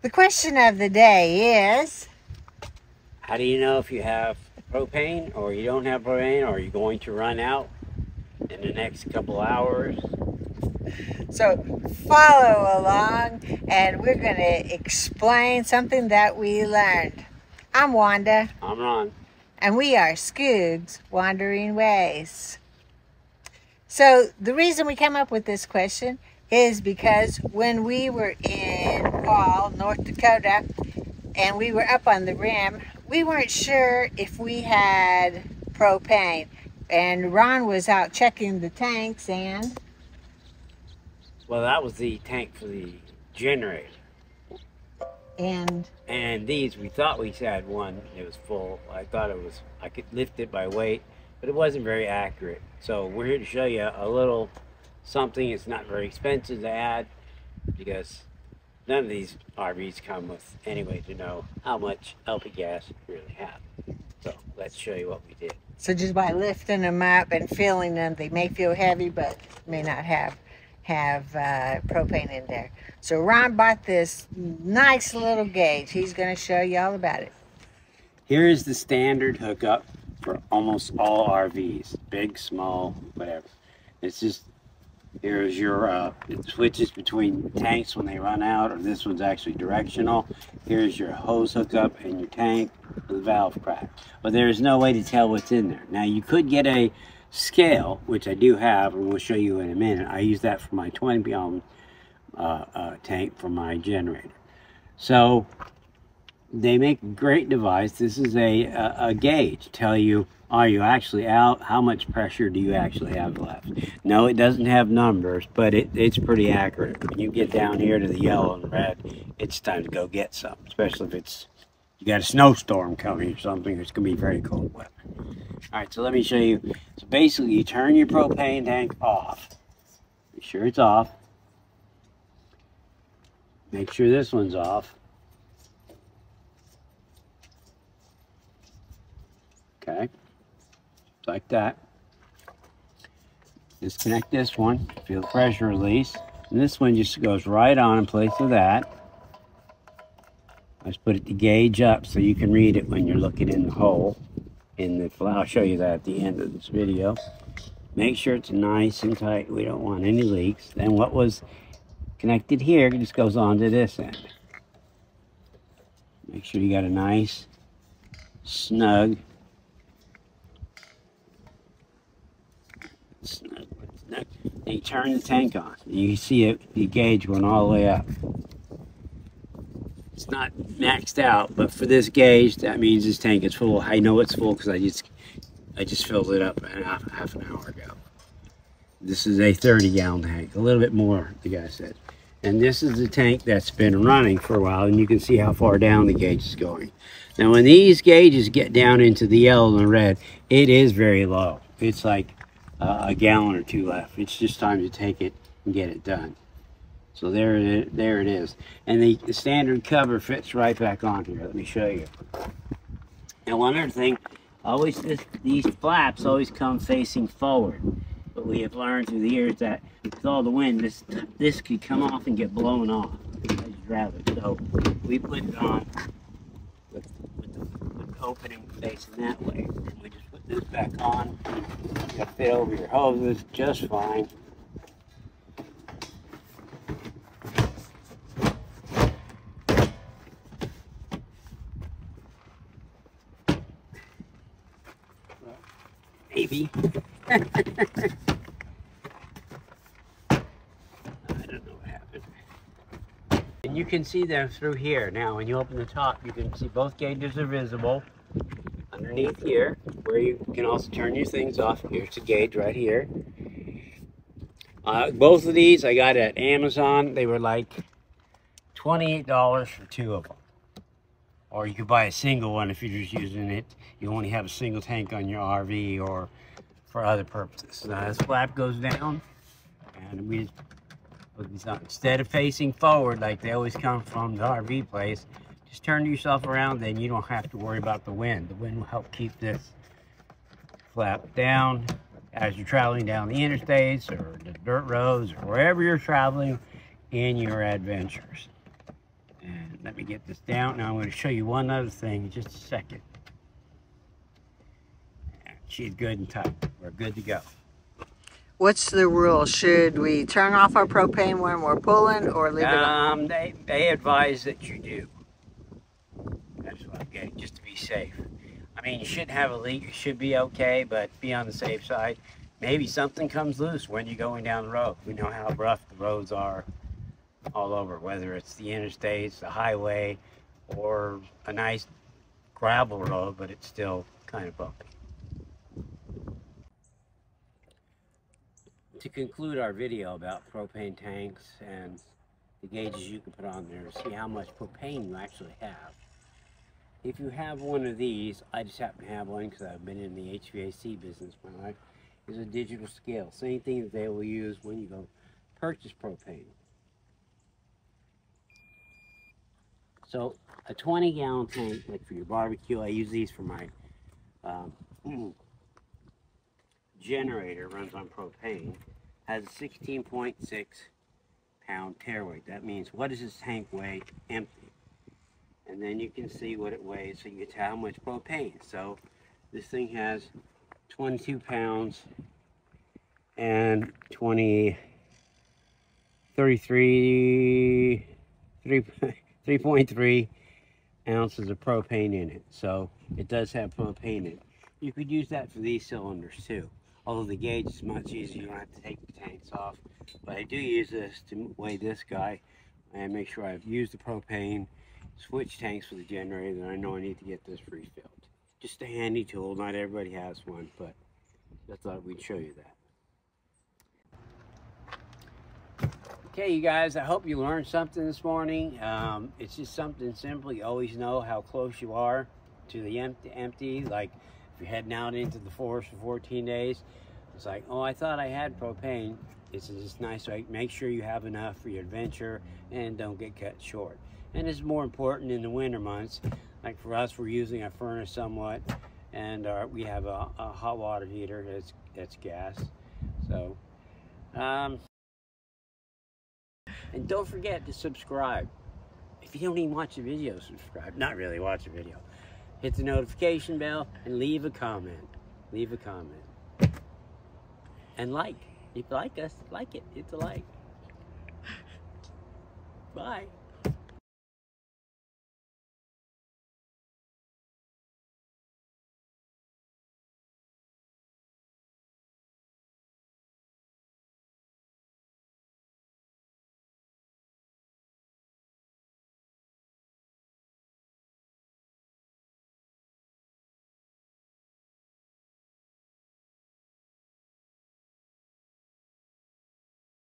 The question of the day is, how do you know if you have propane or you don't have propane, or are you going to run out in the next couple hours? so follow along and we're going to explain something that we learned. I'm Wanda. I'm Ron. And we are Skoog's Wandering Ways. So the reason we came up with this question is because when we were in Wall, North Dakota, and we were up on the rim, we weren't sure if we had propane. And Ron was out checking the tanks and... Well, that was the tank for the generator. And these, we thought we had one. It was full. I thought it was, I could lift it by weight, but it wasn't very accurate. So we're here to show you a little something. It's not very expensive to add because none of these RVs come with any way to know how much LP gas you really have. So let's show you what we did. so just by lifting them up and feeling them, they may feel heavy, but may not have propane in there. So Ron bought this nice little gauge. He's going to show you all about it. Here is the standard hookup for almost all RVs, big, small, whatever. It's just, here's your, it switches between tanks when they run out, or this one's actually directional. Here's your hose hookup and your tank with the valve crack. But there's no way to tell what's in there. Now you could get a scale, which I do have, and we'll show you in a minute. I use that for my 20-gallon tank for my generator. So they make a great device. This is a gauge. Tell you, are you actually out? How much pressure do you actually have left? No, it doesn't have numbers, but it's pretty accurate. When you get down here to the yellow and red, it's time to go get some, especially if it's you got a snowstorm coming or something. It's gonna be very cold weather. All right, so let me show you. So basically, you turn your propane tank off. Make sure it's off. Make sure this one's off. Okay, like that. Disconnect this one, feel the pressure release. And this one just goes right on in place of that. Let's put it to gauge up so you can read it when you're looking in the hole. I'll show you that at the end of this video. Make sure it's nice and tight. We don't want any leaks. Then what was connected here just goes on to this end. Make sure you got a nice, snug, and you turn the tank on. You see it, the gauge going all the way up. It's not maxed out, but for this gauge, that means this tank is full. I know it's full because I just filled it up half an hour ago. This is a 30-gallon tank, a little bit more, the guy said. And this is the tank that's been running for a while, and you can see how far down the gauge is going. Now, when these gauges get down into the yellow and red, it is very low. It's like a gallon or two left. It's just time to take it and get it done. So there it is. And the standard cover fits right back on here. Let me show you. And one other thing, these flaps always come facing forward. But we have learned through the years that with all the wind, this could come off and get blown off. I'd rather. So we put it on with the opening facing that way. And we just put this back on. It'll fit over your hoses just fine. Maybe. I don't know what happened. And you can see them through here. Now, when you open the top, you can see both gauges are visible. Underneath here, where you can also turn your things off. Here's the gauge right here. Both of these I got at Amazon. They were like $28 for two of them. Or you could buy a single one if you're just using it. You only have a single tank on your RV or for other purposes. Now this flap goes down, and instead of facing forward like they always come from the RV place, just turn yourself around, then you don't have to worry about the wind. The wind will help keep this flap down as you're traveling down the interstates or the dirt roads or wherever you're traveling in your adventures. And Let me get this down. Now I'm going to show you one other thing in just a second. She's good and tight. We're good to go. What's the rule? Should we turn off our propane when we're pulling or leave it on? They advise that you do. That's what I'm getting, just to be safe. I mean, you shouldn't have a leak. You should be okay, but be on the safe side. Maybe something comes loose when you're going down the road. We know how rough the roads are all over, whether it's the interstates, the highway, or a nice gravel road, but it's still kind of bumpy. To conclude our video about propane tanks and the gauges you can put on there to see how much propane you actually have. If you have one of these, I just happen to have one because I've been in the HVAC business my life, is a digital scale. Same thing that they will use when you go purchase propane. So a 20-gallon tank, like for your barbecue, I use these for my generator, runs on propane, has a 16.6 pound tare weight. That means, what does this tank weigh empty? And then you can see what it weighs, so you can tell how much propane. So this thing has 22 pounds and 3.3 ounces of propane in it. So it does have propane in it. You could use that for these cylinders too. Although the gauge is much easier, you don't have to take the tanks off. But I do use this to weigh this guy and make sure I've used the propane, switch tanks for the generator, and I know I need to get this refilled. Just a handy tool. Not everybody has one, but I thought we'd show you that. Okay, you guys, I hope you learned something this morning. It's just something simple. You always know how close you are to the empty. Like if you're heading out into the forest for 14 days, it's like, oh, I thought I had propane. It's just nice to make sure you have enough for your adventure and don't get cut short. And it's more important in the winter months. Like for us, we're using a furnace somewhat, and we have a hot water heater that's gas. So, and don't forget to subscribe. If you don't even watch the video, subscribe. Not really watch the video. Hit the notification bell and leave a comment. Leave a comment. And like. If you like us, like it. It's a like. Bye.